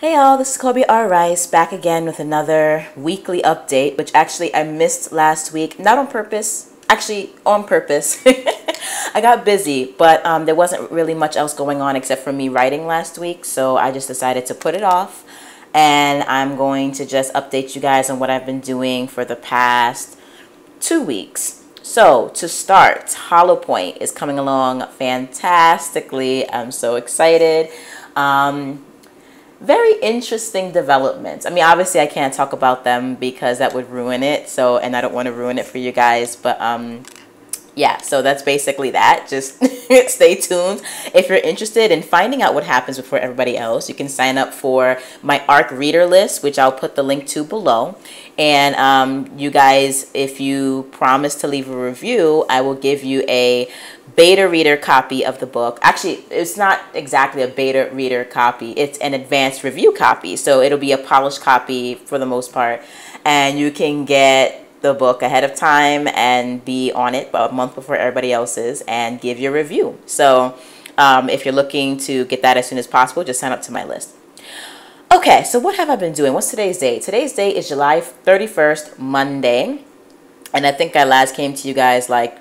Hey y'all, this is Kobe R. Rice back again with another weekly update, which actually I missed last week, not on purpose, actually on purpose. I got busy, but there wasn't really much else going on except for me writing last week, so I just decided to put it off, and I'm going to just update you guys on what I've been doing for the past 2 weeks. So to start, Hollow Point is coming along fantastically. I'm so excited. Very interesting developments. I mean, obviously I can't talk about them because that would ruin it. So, and I don't want to ruin it for you guys, but yeah, so that's basically that. Just stay tuned. If you're interested in finding out what happens before everybody else, you can sign up for my ARC reader list, which I'll put the link to below. And you guys, if you promise to leave a review, I will give you a beta reader copy of the book. Actually, it's not exactly a beta reader copy. It's an advanced review copy. So it'll be a polished copy for the most part. And you can get the book ahead of time and be on it a month before everybody else is and give your review. So if you're looking to get that as soon as possible, just sign up to my list. Okay, so what have I been doing? What's today's date? Today's date is July 31st, Monday. And I think I last came to you guys like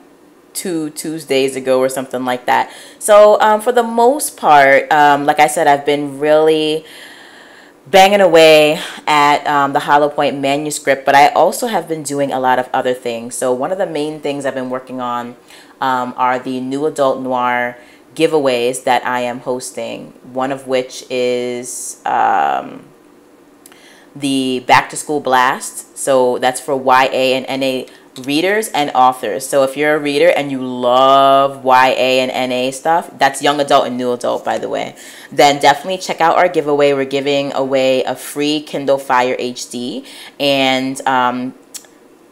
2 Tuesdays ago or something like that. So for the most part, like I said, I've been really banging away at the Hollow Point manuscript, but I also have been doing a lot of other things. So one of the main things I've been working on are the new adult noir giveaways that I am hosting, one of which is the Back to School Blast. So that's for YA and NA readers and authors. So if you're a reader and you love YA and NA stuff, that's young adult and new adult, by the way, then definitely check out our giveaway. We're giving away a free Kindle Fire HD and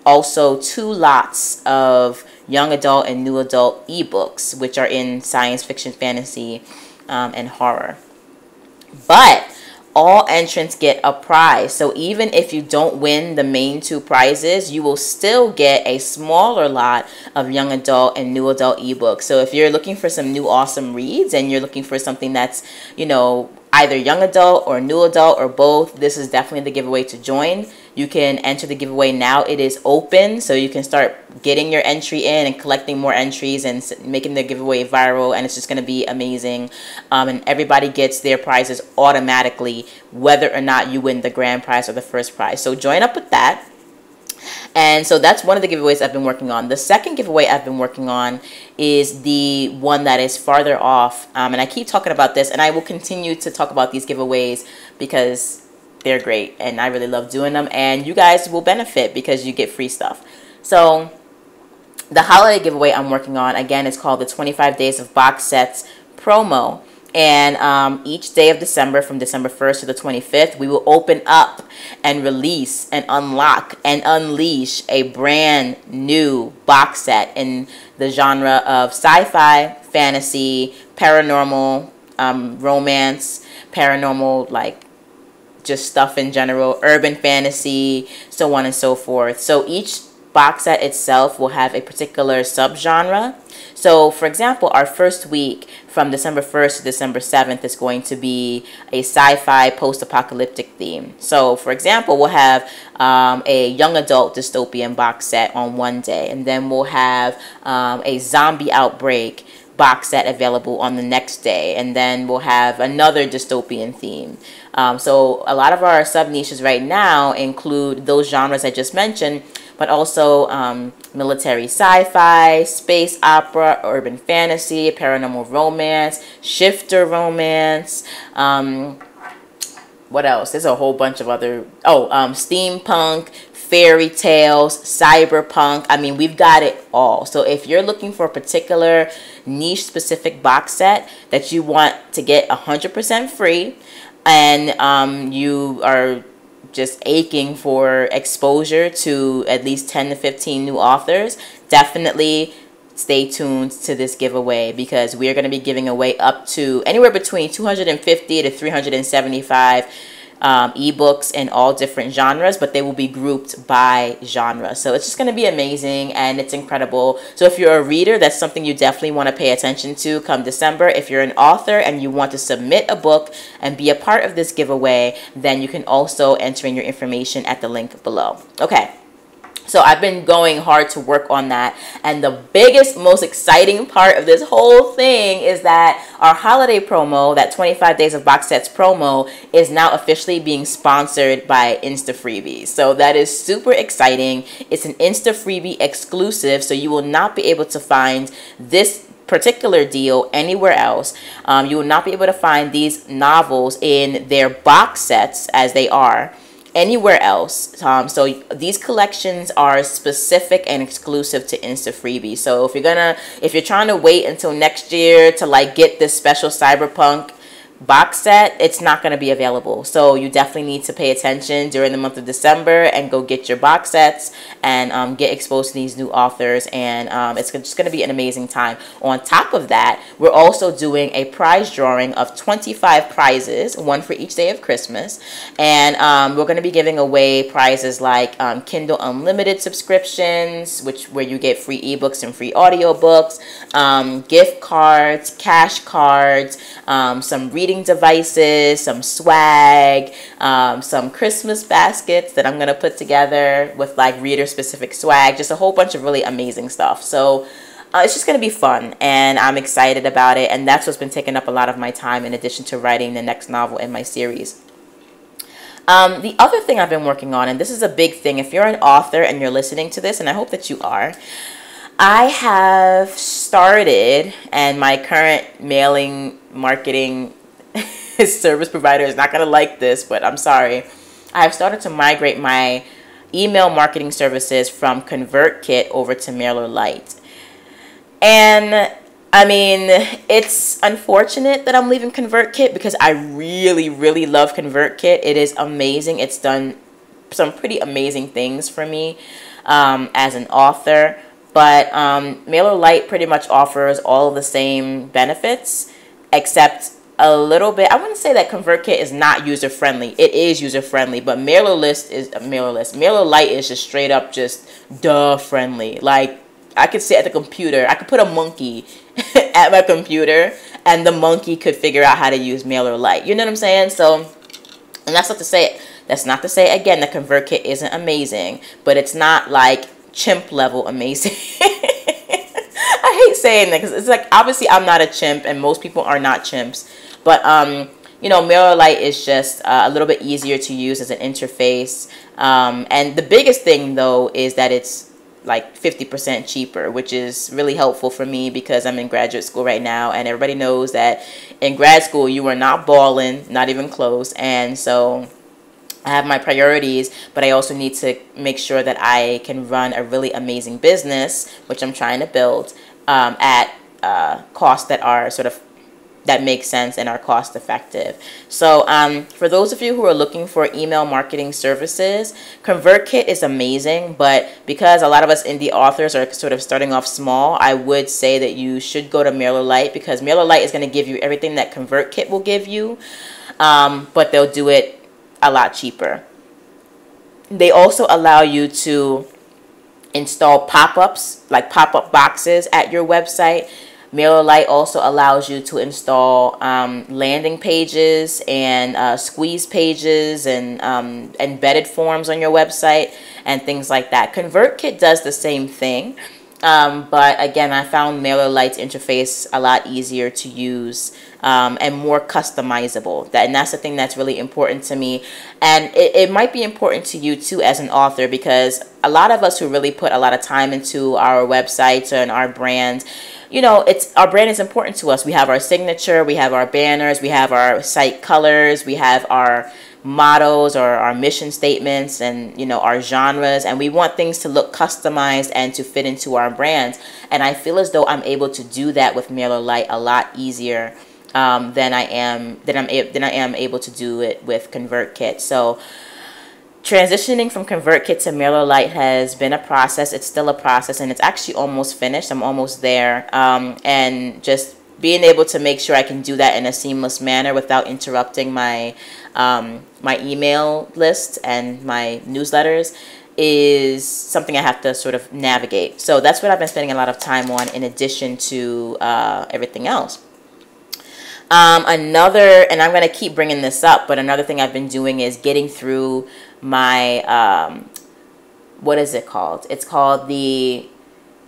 also 2 lots of young adult and new adult ebooks, which are in science fiction, fantasy, and horror. But all entrants get a prize. So even if you don't win the main 2 prizes, you will still get a smaller lot of young adult and new adult ebooks. So if you're looking for some new awesome reads and you're looking for something that's, you know, either young adult or new adult or both, this is definitely the giveaway to join. You can enter the giveaway now. It is open, so you can start getting your entry in and collecting more entries and making the giveaway viral, and it's just going to be amazing. And everybody gets their prizes automatically, whether or not you win the grand prize or the first prize. So join up with that. And so that's one of the giveaways I've been working on. The second giveaway I've been working on is the one that is farther off. And I keep talking about this, and I will continue to talk about these giveaways because they're great and I really love doing them. And you guys will benefit because you get free stuff. So the holiday giveaway I'm working on, again, is called the 25 Days of Box Sets promo. And each day of December, from December 1st to the 25th, we will open up and release and unlock and unleash a brand new box set in the genre of sci-fi, fantasy, paranormal, romance, paranormal, like just stuff in general, urban fantasy, so on and so forth. So each box set itself will have a particular subgenre. So for example, our first week from December 1st to December 7th is going to be a sci-fi post-apocalyptic theme. So for example, we'll have a young adult dystopian box set on one day, and then we'll have a zombie outbreak box set available on the next day, and then we'll have another dystopian theme. So a lot of our sub niches right now include those genres I just mentioned, but also military sci-fi, space opera, urban fantasy, paranormal romance, shifter romance, what else? There's a whole bunch of other, steampunk, fairy tales, cyberpunk. I mean, we've got it all. So if you're looking for a particular niche specific box set that you want to get 100% free, and you are just aching for exposure to at least 10 to 15 new authors, definitely stay tuned to this giveaway, because we are going to be giving away up to anywhere between 250 to 375 ebooks in all different genres, but they will be grouped by genre. So it's just going to be amazing and it's incredible. So if you're a reader, that's something you definitely want to pay attention to come December. If you're an author and you want to submit a book and be a part of this giveaway, then you can also enter in your information at the link below. Okay. So I've been going hard to work on that. And the biggest, most exciting part of this whole thing is that our holiday promo, that 25 Days of Box Sets promo, is now officially being sponsored by Insta Freebies. So that is super exciting. It's an Insta Freebie exclusive, so you will not be able to find this particular deal anywhere else. You will not be able to find these novels in their box sets as they are anywhere else. So these collections are specific and exclusive to Insta Freebie. So if you're trying to wait until next year to like get this special Cyberpunk box set, it's not going to be available. So you definitely need to pay attention during the month of December and go get your box sets and get exposed to these new authors, and it's just going to be an amazing time. On top of that, we're also doing a prize drawing of 25 prizes, one for each day of Christmas, and we're going to be giving away prizes like Kindle Unlimited subscriptions, where you get free ebooks and free audiobooks, gift cards, cash cards, some reading devices, some swag, some Christmas baskets that I'm going to put together with like reader specific swag, just a whole bunch of really amazing stuff. So it's just going to be fun and I'm excited about it, and that's what's been taking up a lot of my time in addition to writing the next novel in my series. The other thing I've been working on, and this is a big thing if you're an author and you're listening to this, and I hope that you are, I have started, and my current mailing marketing service provider is not going to like this, but I'm sorry. I have started to migrate my email marketing services from ConvertKit over to MailerLite. And I mean, it's unfortunate that I'm leaving ConvertKit because I really, really love ConvertKit. It is amazing. It's done some pretty amazing things for me as an author. But MailerLite pretty much offers all of the same benefits, except a little bit. I wouldn't say that ConvertKit is not user friendly. It is user friendly, but MailerLite is just straight up just duh friendly. Like I could sit at the computer, I could put a monkey at my computer, and the monkey could figure out how to use MailerLite. You know what I'm saying? So, and that's not to say again that ConvertKit isn't amazing, but it's not like chimp level amazing. I hate saying that because it's like, obviously I'm not a chimp and most people are not chimps, but you know, MailerLite is just a little bit easier to use as an interface, and the biggest thing though is that it's like 50% cheaper, which is really helpful for me because I'm in graduate school right now, and everybody knows that in grad school you are not balling, not even close, and so I have my priorities, but I also need to make sure that I can run a really amazing business, which I'm trying to build at costs that are that make sense and are cost effective. So for those of you who are looking for email marketing services, ConvertKit is amazing, but because a lot of us indie authors are sort of starting off small, I would say that you should go to MailerLite, because MailerLite is going to give you everything that ConvertKit will give you, but they'll do it a lot cheaper. They also allow you to install pop-ups, like pop-up boxes at your website. MailerLite also allows you to install landing pages and squeeze pages and embedded forms on your website and things like that. ConvertKit does the same thing, but again, I found MailerLite's interface a lot easier to use and more customizable. And that's the thing that's really important to me. And it might be important to you too as an author, because a lot of us who really put a lot of time into our websites and our brands, you know, our brand is important to us. We have our signature, we have our banners, we have our site colors, we have our mottos or our mission statements, and you know, our genres, and we want things to look customized and to fit into our brands. And I feel as though I'm able to do that with MailerLite a lot easier than I am able to do it with ConvertKit. So transitioning from ConvertKit to MailerLite has been a process. It's still a process, and it's actually almost finished. I'm almost there. And just being able to make sure I can do that in a seamless manner without interrupting my my email list and my newsletters is something I have to sort of navigate. So that's what I've been spending a lot of time on in addition to everything else. Another, and I'm going to keep bringing this up, but another thing I've been doing is getting through my, what is it called? It's called the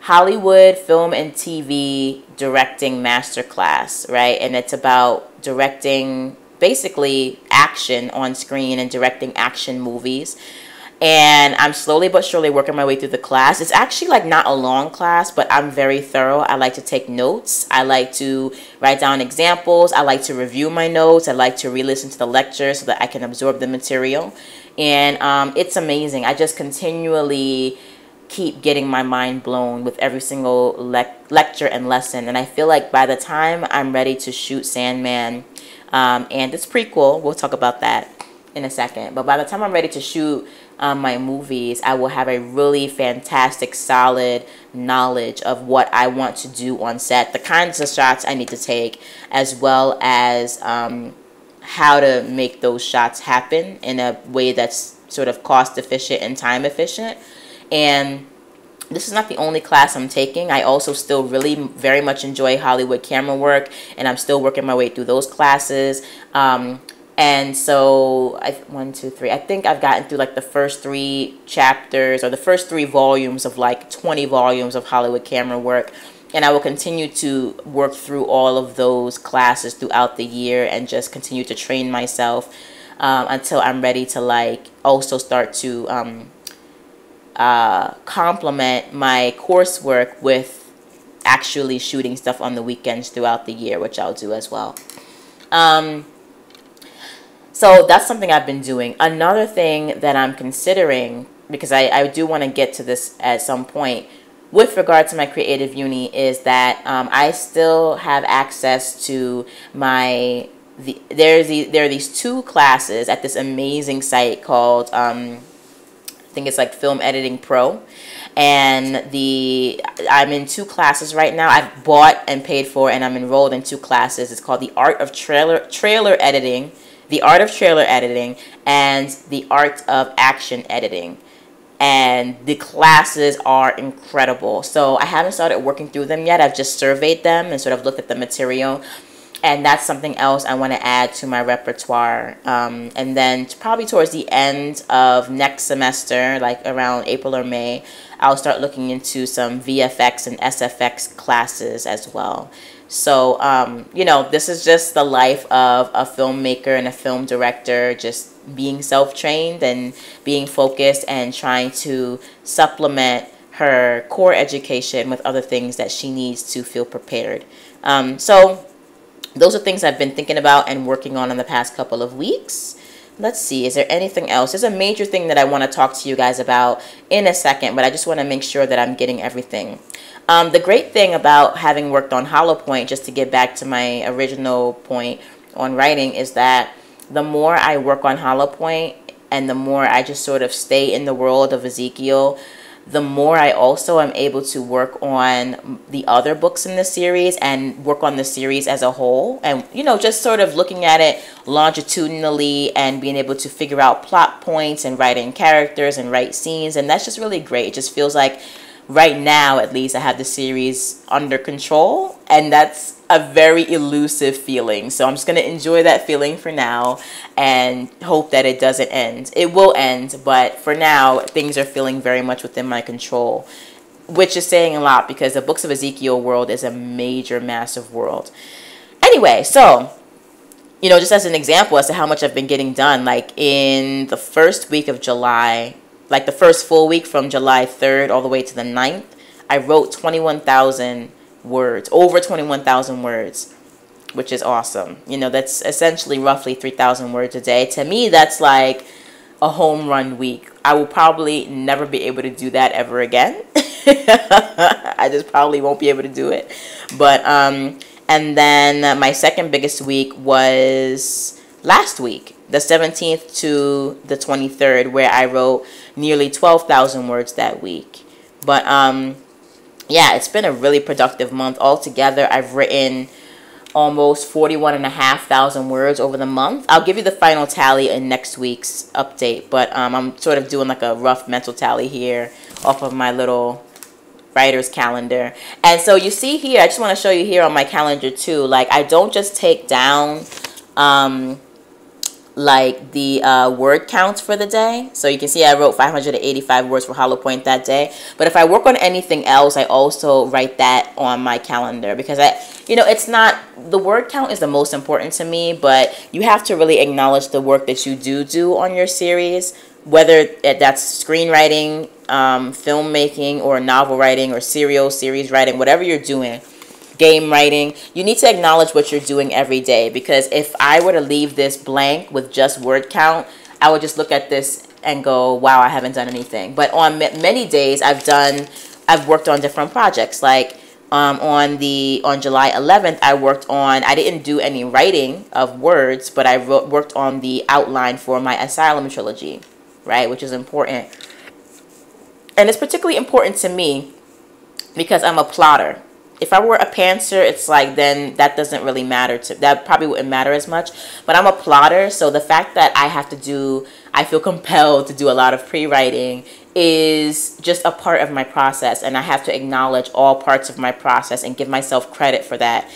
Hollywood Film and TV Directing Masterclass, right? And it's about directing basically action on screen and directing action movies. And I'm slowly but surely working my way through the class. It's actually like not a long class, but I'm very thorough. I like to take notes. I like to write down examples. I like to review my notes. I like to re-listen to the lecture so that I can absorb the material. And it's amazing. I just continually keep getting my mind blown with every single lecture and lesson. And I feel like by the time I'm ready to shoot Sandman, and it's prequel, we'll talk about that in a second. But by the time I'm ready to shoot my movies, I will have a really fantastic, solid knowledge of what I want to do on set, the kinds of shots I need to take, as well as how to make those shots happen in a way that's sort of cost efficient and time efficient. And this is not the only class I'm taking. I also still really very much enjoy Hollywood camera work, and I'm still working my way through those classes. And so, I think I've gotten through like the first 3 chapters or the first 3 volumes of like 20 volumes of Hollywood camera work. And I will continue to work through all of those classes throughout the year and just continue to train myself until I'm ready to like also start to complement my coursework with actually shooting stuff on the weekends throughout the year, which I'll do as well. So that's something I've been doing. Another thing that I'm considering, because I do want to get to this at some point, with regard to my creative uni, is that I still have access to my, there are these 2 classes at this amazing site called, I think it's like Film Editing Pro. And I'm in 2 classes right now. I've bought and paid for, and I'm enrolled in 2 classes. It's called the Art of Trailer Editing, the Art of Trailer Editing, and the Art of Action Editing. And the classes are incredible. So I haven't started working through them yet. I've just surveyed them and sort of looked at the material. And that's something else I want to add to my repertoire. And then probably towards the end of next semester, like around April or May, I'll start looking into some VFX and SFX classes as well. So, you know, this is just the life of a filmmaker and a film director, just being self-trained and being focused and trying to supplement her core education with other things that she needs to feel prepared. So those are things I've been thinking about and working on in the past couple of weeks. Let's see, is there anything else? There's a major thing that I want to talk to you guys about in a second, but I just want to make sure that I'm getting everything. The great thing about having worked on Hollow Point, just to get back to my original point on writing, is that the more I work on Hollow Point and the more I just sort of stay in the world of Ezekiel, the more I also am able to work on the other books in the series and work on the series as a whole. And, you know, just sort of looking at it longitudinally and being able to figure out plot points and writing characters and write scenes. And that's just really great. It just feels like right now, at least, I have the series under control, and that's a very elusive feeling. So I'm just going to enjoy that feeling for now and hope that it doesn't end. It will end, but for now, things are feeling very much within my control, which is saying a lot because the Books of Ezekiel world is a major, massive world. Anyway, so, you know, just as an example as to how much I've been getting done, like in the first week of July, like the first full week from July 3rd all the way to the 9th, I wrote 21,000 words, over 21,000 words, which is awesome. You know, that's essentially roughly 3,000 words a day. To me, that's like a home run week. I will probably never be able to do that ever again. I just probably won't be able to do it. But, and then my second biggest week was last week, the 17th to the 23rd, where I wrote nearly 12,000 words that week. But yeah, it's been a really productive month altogether. I've written almost 41,500 words over the month. I'll give you the final tally in next week's update, but I'm sort of doing like a rough mental tally here off of my little writer's calendar. And so you see here, I just want to show you here on my calendar too, like I don't just take down like the word counts for the day. So you can see I wrote 585 words for Hollow Point that day. But if I work on anything else, I also write that on my calendar, because it's not, the word count is the most important to me, but you have to really acknowledge the work that you do on your series, whether that's screenwriting, filmmaking, or novel writing, or serial series writing, whatever you're doing, game writing. You need to acknowledge what you're doing every day, because if I were to leave this blank with just word count, I would just look at this and go, wow, I haven't done anything. But on many days, I've worked on different projects. Like on July 11th, I didn't do any writing of words, but I worked on the outline for my Asylum trilogy, right, which is important. And it's particularly important to me because I'm a plotter. If I were a pantser, it's like, then that doesn't really matter that probably wouldn't matter as much. But I'm a plotter, so the fact that I feel compelled to do a lot of pre-writing is just a part of my process, and I have to acknowledge all parts of my process and give myself credit for that.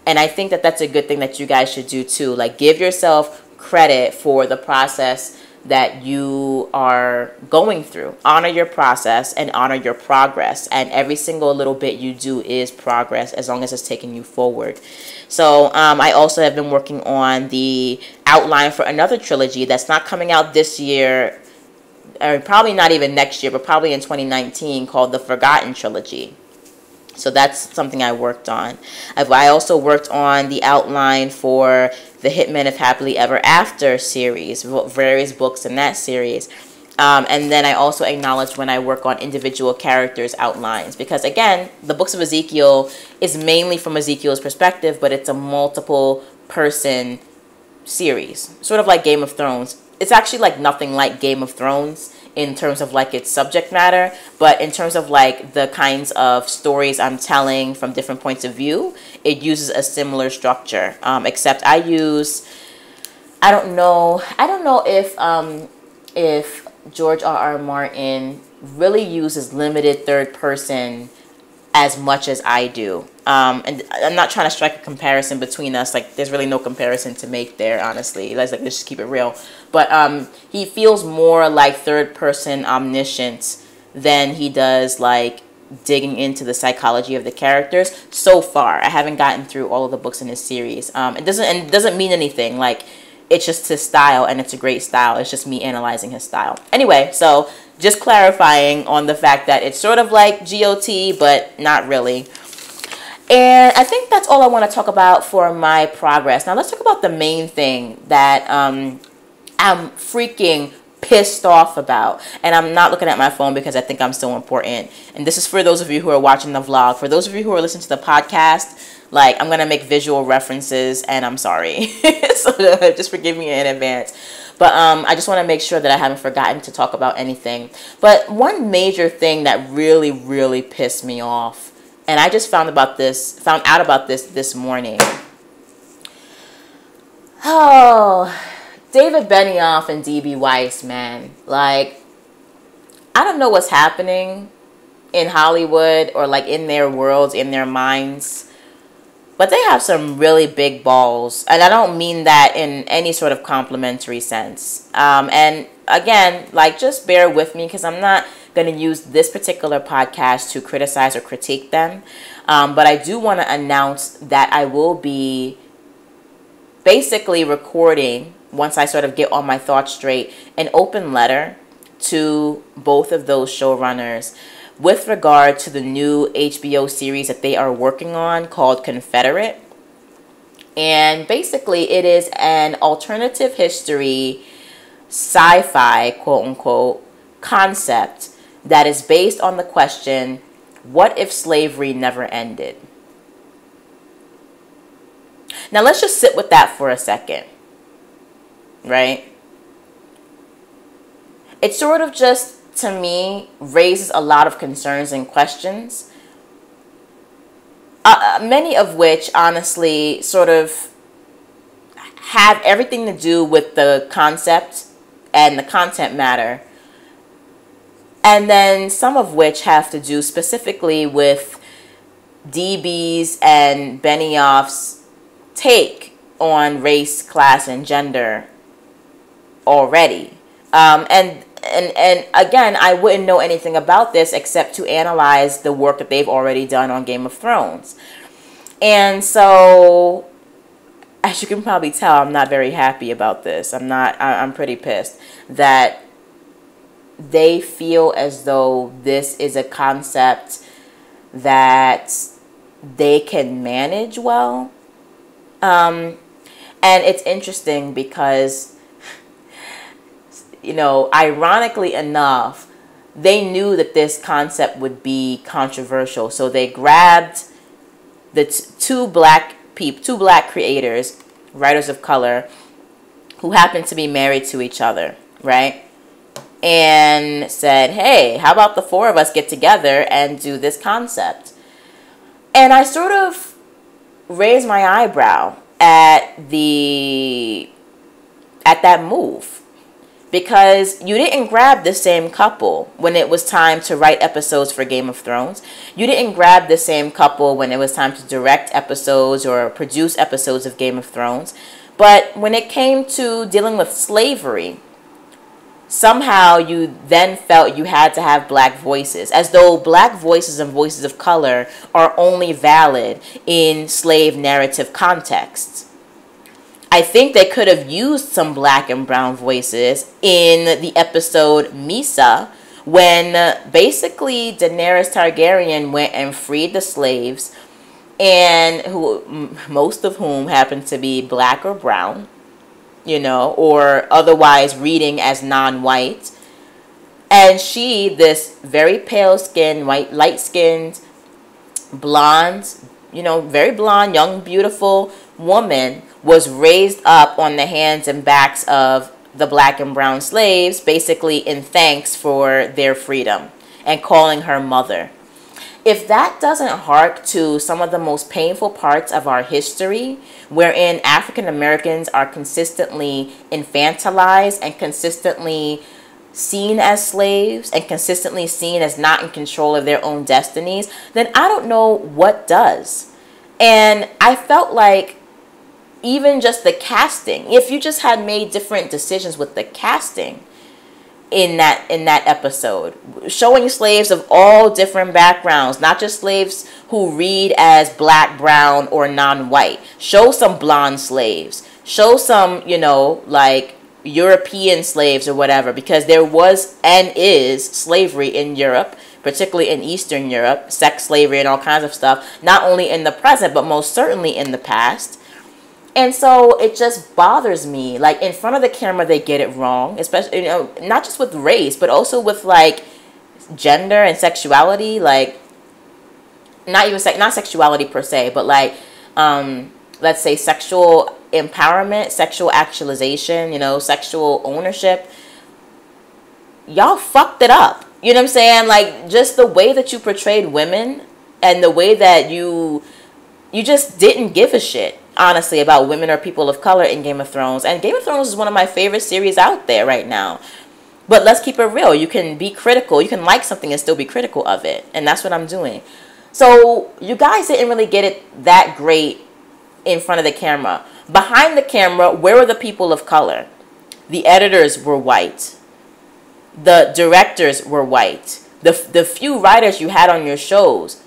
And I think that that's a good thing that you guys should do too. Like, give yourself credit for the process that you are going through. Honor your process and honor your progress. And every single little bit you do is progress, as long as it's taking you forward. So I also have been working on the outline for another trilogy that's not coming out this year, or probably not even next year, but probably in 2019, called the Forgotten Trilogy. So that's something I worked on. I also worked on the outline for the Hitmen of Happily Ever After series, various books in that series. And then I also acknowledge when I work on individual characters' outlines, because again, the books of Ezekiel is mainly from Ezekiel's perspective, but it's a multiple person series, sort of like Game of Thrones. It's actually like nothing like Game of Thrones in terms of like its subject matter, but in terms of like the kinds of stories I'm telling from different points of view, it uses a similar structure, except I don't know if George R.R. Martin really uses limited third person as much as I do. And I'm not trying to strike a comparison between us. Like, there's really no comparison to make there, honestly. Let's just keep it real. But he feels more like third person omniscience than he does like digging into the psychology of the characters. So far, I haven't gotten through all of the books in this series. It doesn't mean anything. Like, it's just his style, and it's a great style. It's just me analyzing his style. Anyway, so just clarifying on the fact that it's sort of like GOT, but not really. And I think that's all I want to talk about for my progress. Now let's talk about the main thing that I'm freaking pissed off about. And I'm not looking at my phone because I think I'm so important. And this is for those of you who are watching the vlog. For those of you who are listening to the podcast, like, I'm going to make visual references, and I'm sorry. So just forgive me in advance. But I just want to make sure that I haven't forgotten to talk about anything. But one major thing that really, really pissed me off, and I just found out about this morning. Oh, David Benioff and D.B. Weiss, man. Like, I don't know what's happening in Hollywood or like in their worlds, in their minds, but they have some really big balls. And I don't mean that in any sort of complimentary sense. And again, like, just bear with me, because I'm not going to use this particular podcast to criticize or critique them. But I do want to announce that I will be basically recording, once I sort of get all my thoughts straight, an open letter to both of those showrunners with regard to the new HBO series that they are working on called Confederate. And basically it is an alternative history, sci-fi, quote unquote, concept that is based on the question, what if slavery never ended? Now let's just sit with that for a second, right? It sort of just, to me, raises a lot of concerns and questions. Many of which, honestly, sort of have everything to do with the concept and the content matter. And then some of which have to do specifically with DB's and Benioff's take on race, class, and gender already. And again, I wouldn't know anything about this except to analyze the work that they've already done on Game of Thrones. And so, as you can probably tell, I'm not very happy about this. I'm pretty pissed that they feel as though this is a concept that they can manage well. And it's interesting because, you know, ironically enough, they knew that this concept would be controversial. So they grabbed the two black creators, writers of color, who happened to be married to each other, right? And said, hey, how about the four of us get together and do this concept? And I sort of raised my eyebrow at that move, because you didn't grab the same couple when it was time to write episodes for Game of Thrones. You didn't grab the same couple when it was time to direct episodes or produce episodes of Game of Thrones. But when it came to dealing with slavery, somehow you then felt you had to have black voices, as though black voices and voices of color are only valid in slave narrative contexts. I think they could have used some black and brown voices in the episode Misa, when basically Daenerys Targaryen went and freed the slaves, and most of whom happened to be black or brown, you know, or otherwise reading as non-white. And she, this very pale-skinned, light-skinned, blonde, you know, very blonde, young, beautiful woman, was raised up on the hands and backs of the black and brown slaves, basically in thanks for their freedom, and calling her mother. If that doesn't hark to some of the most painful parts of our history, wherein African Americans are consistently infantilized and consistently seen as slaves and consistently seen as not in control of their own destinies, then I don't know what does. And I felt like even just the casting, if you just had made different decisions with the casting in that episode, showing slaves of all different backgrounds, not just slaves who read as black, brown, or non-white. Show some blonde slaves. Show some, you know, like European slaves or whatever, because there was and is slavery in Europe, particularly in Eastern Europe, sex slavery and all kinds of stuff, not only in the present, but most certainly in the past. And so it just bothers me. Like, in front of the camera, they get it wrong, especially, you know, not just with race, but also with, like, gender and sexuality. Like, not sexuality per se, but, like, let's say sexual empowerment, sexual actualization, you know, sexual ownership. Y'all fucked it up. You know what I'm saying? Like, just the way that you portrayed women and the way that you just didn't give a shit, honestly, about women or people of color in Game of Thrones. And Game of Thrones is one of my favorite series out there right now. But let's keep it real. You can be critical. You can like something and still be critical of it. And that's what I'm doing. So you guys didn't really get it that great in front of the camera. Behind the camera, where were the people of color? The editors were white. The directors were white. The few writers you had on your shows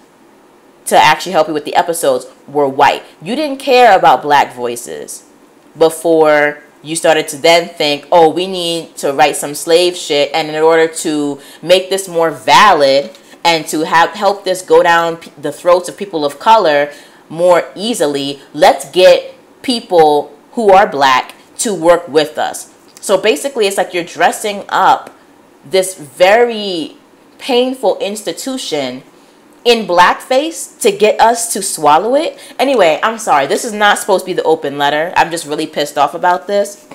to actually help you with the episodes were white. You didn't care about black voices before you started to then think, oh, we need to write some slave shit, and in order to make this more valid and to help this go down the throats of people of color more easily, let's get people who are black to work with us. So basically, it's like you're dressing up this very painful institution in blackface to get us to swallow it. Anyway, I'm sorry. This is not supposed to be the open letter. I'm just really pissed off about this.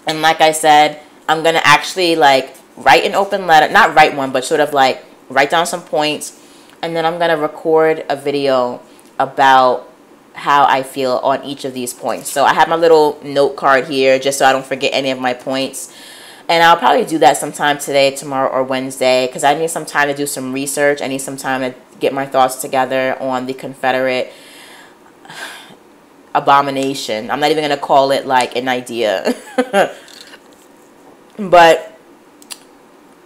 And like I said, I'm going to actually like write an open letter. Not write one, but sort of like write down some points. And then I'm going to record a video about how I feel on each of these points. So I have my little note card here just so I don't forget any of my points. And I'll probably do that sometime today, tomorrow, or Wednesday, because I need some time to do some research. I need some time to get my thoughts together on the Confederate abomination. I'm not even going to call it like an idea. But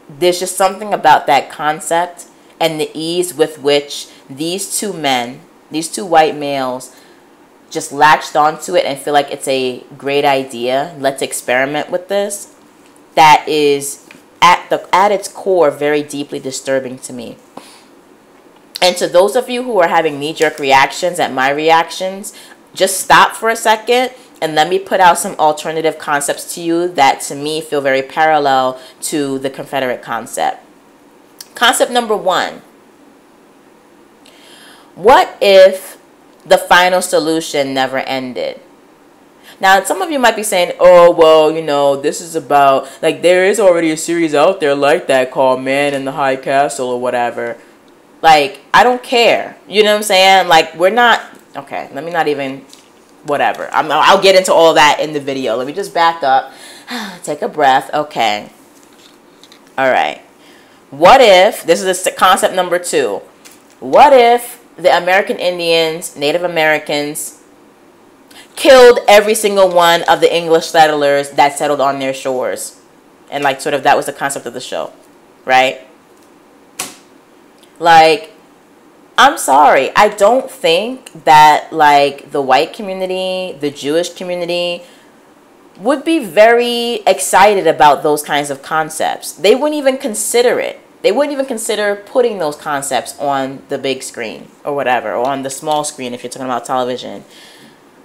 there's just something about that concept and the ease with which these two men, these two white males, just latched onto it and feel like it's a great idea. Let's experiment with this. That is at its core very deeply disturbing to me. And to those of you who are having knee-jerk reactions at my reactions, just stop for a second and let me put out some alternative concepts to you that to me feel very parallel to the Confederate concept. Concept number 1. What if the final solution never ended? Now, some of you might be saying, oh, well, you know, this is about, like, there is already a series out there like that called Man in the High Castle or whatever. Like, I don't care. You know what I'm saying? Like, we're not, okay, let me not even, whatever. I'll get into all that in the video. Let me just back up. Take a breath. Okay. All right. What if, this is concept number 2. What if the American Indians, Native Americans, killed every single one of the English settlers that settled on their shores? And like sort of that was the concept of the show, right? Like, I'm sorry, I don't think that like the white community, the Jewish community would be very excited about those kinds of concepts. They wouldn't even consider it. They wouldn't even consider putting those concepts on the big screen or whatever, or on the small screen if you're talking about television.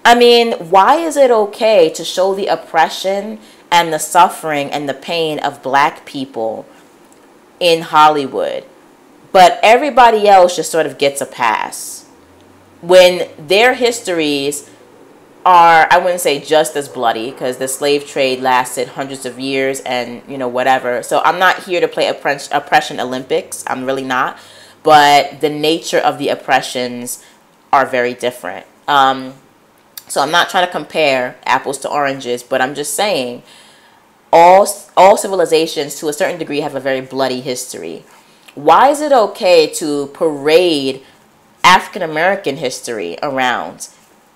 I mean, why is it okay to show the oppression and the suffering and the pain of black people in Hollywood, but everybody else just sort of gets a pass when their histories are, I wouldn't say just as bloody, because the slave trade lasted hundreds of years and, you know, whatever. So I'm not here to play oppression Olympics. I'm really not. But the nature of the oppressions are very different. So I'm not trying to compare apples to oranges, but I'm just saying all civilizations to a certain degree have a very bloody history. Why is it okay to parade African American history around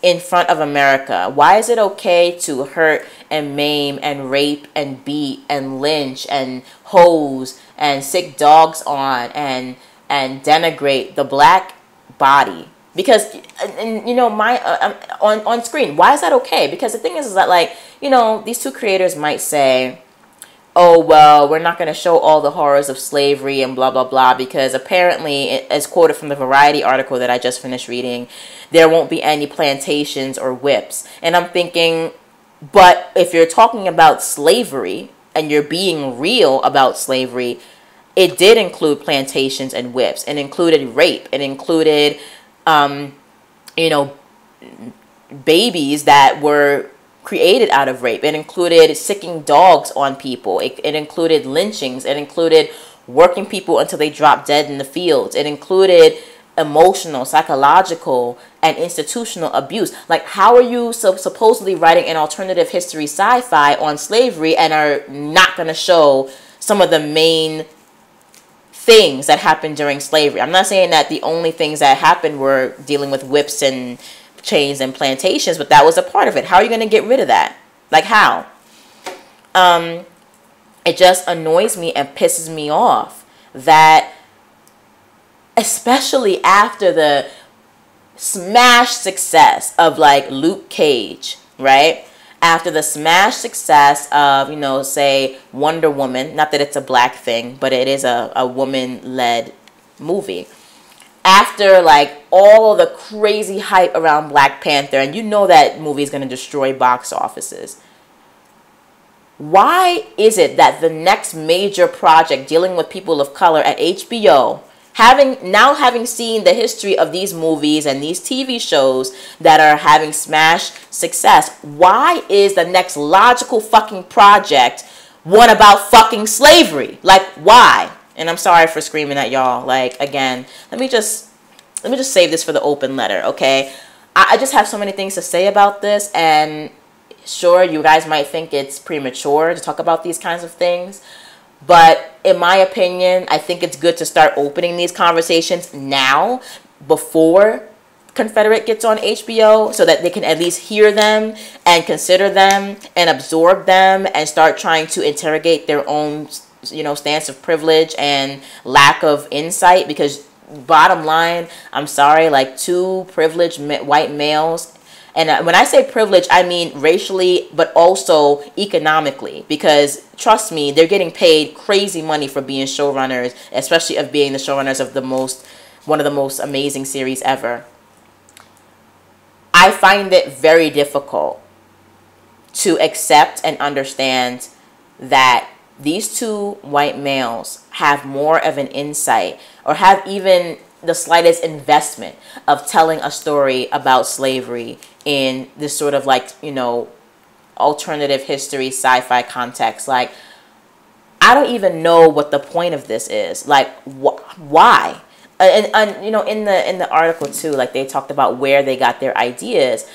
in front of America? Why is it okay to hurt and maim and rape and beat and lynch and hose and sick dogs on and denigrate the black body? Because, and you know, on screen, why is that okay? Because the thing is that, like, you know, these two creators might say, oh, well, we're not going to show all the horrors of slavery and blah, blah, blah, because apparently, as quoted from the Variety article that I just finished reading, there won't be any plantations or whips. And I'm thinking, but if you're talking about slavery and you're being real about slavery, it did include plantations and whips. It included rape. It included, you know, babies that were created out of rape. It included sicking dogs on people. It included lynchings. It included working people until they dropped dead in the fields. It included emotional, psychological, and institutional abuse. Like, how are you supposedly writing an alternative history sci-fi on slavery and are not going to show some of the main things that happened during slavery? I'm not saying that the only things that happened were dealing with whips and chains and plantations, but that was a part of it. How are you going to get rid of that? Like, how? It just annoys me and pisses me off that, especially after the smash success of like Luke Cage, right? After the smash success of, you know, say Wonder Woman, not that it's a black thing, but it is a woman-led movie. After like all of the crazy hype around Black Panther, and you know that movie is going to destroy box offices, why is it that the next major project dealing with people of color at HBO, having seen the history of these movies and these TV shows that are having smash success, why is the next logical fucking project one about fucking slavery? Like, why? And I'm sorry for screaming at y'all. Like, again, let me just let me just save this for the open letter, okay? I just have so many things to say about this, and sure, you guys might think it's premature to talk about these kinds of things, but in my opinion, I think it's good to start opening these conversations now before Confederate gets on HBO, so that they can at least hear them and consider them and absorb them and start trying to interrogate their own, stance of privilege and lack of insight. Because bottom line, I'm sorry, like, two privileged white males, and when I say privilege, I mean racially, but also economically, because trust me, they're getting paid crazy money for being showrunners, especially of being the showrunners of one of the most amazing series ever. I find it very difficult to accept and understand that these two white males have more of an insight, or have even the slightest investment of telling a story about slavery in this sort of, like, alternative history sci-fi context. Like, I don't even know what the point of this is. Like, why? And in the article too, like, they talked about where they got their ideas,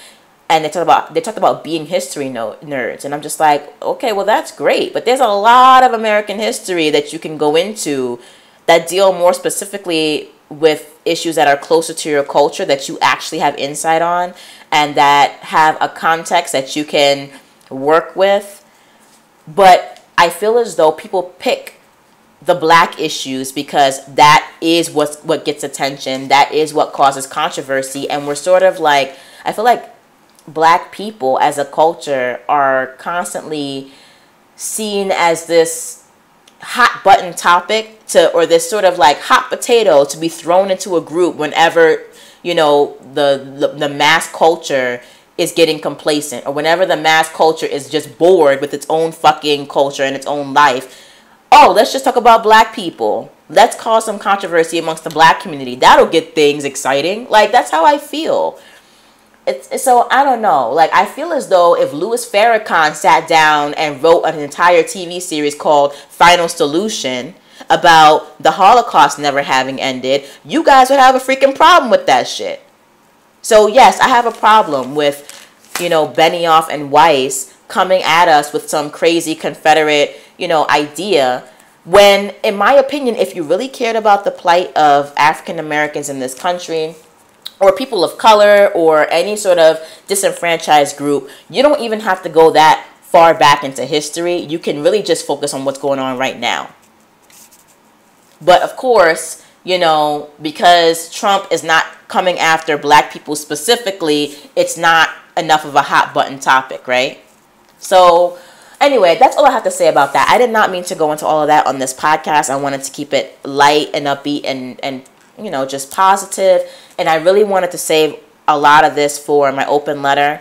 and they talked about being history nerds, and I'm just like, okay, well, that's great, but there's a lot of American history that you can go into that deal more specifically with issues that are closer to your culture, that you actually have insight on, and that have a context that you can work with. But I feel as though people pick the black issues because that is what gets attention, that is what causes controversy, and we're sort of like, I feel like black people as a culture are constantly seen as this hot button topic or this sort of like hot potato to be thrown into a group whenever the mass culture is getting complacent, or whenever the mass culture is just bored with its own fucking culture and its own life. Oh, let's just talk about black people. Let's cause some controversy amongst the black community. That'll get things exciting. Like, that's how I feel. So I don't know. Like, I feel as though if Louis Farrakhan sat down and wrote an entire TV series called Final Solution about the Holocaust never having ended, you guys would have a freaking problem with that shit. So yes, I have a problem with, Benioff and Weiss coming at us with some crazy Confederate, idea, when, in my opinion, if you really cared about the plight of African Americans in this country, or people of color, or any sort of disenfranchised group, you don't even have to go that far back into history. You can really just focus on what's going on right now. But of course, because Trump is not coming after black people specifically, it's not enough of a hot button topic, right? So anyway, that's all I have to say about that. I did not mean to go into all of that on this podcast. I wanted to keep it light and upbeat and just positive. And I really wanted to save a lot of this for my open letter.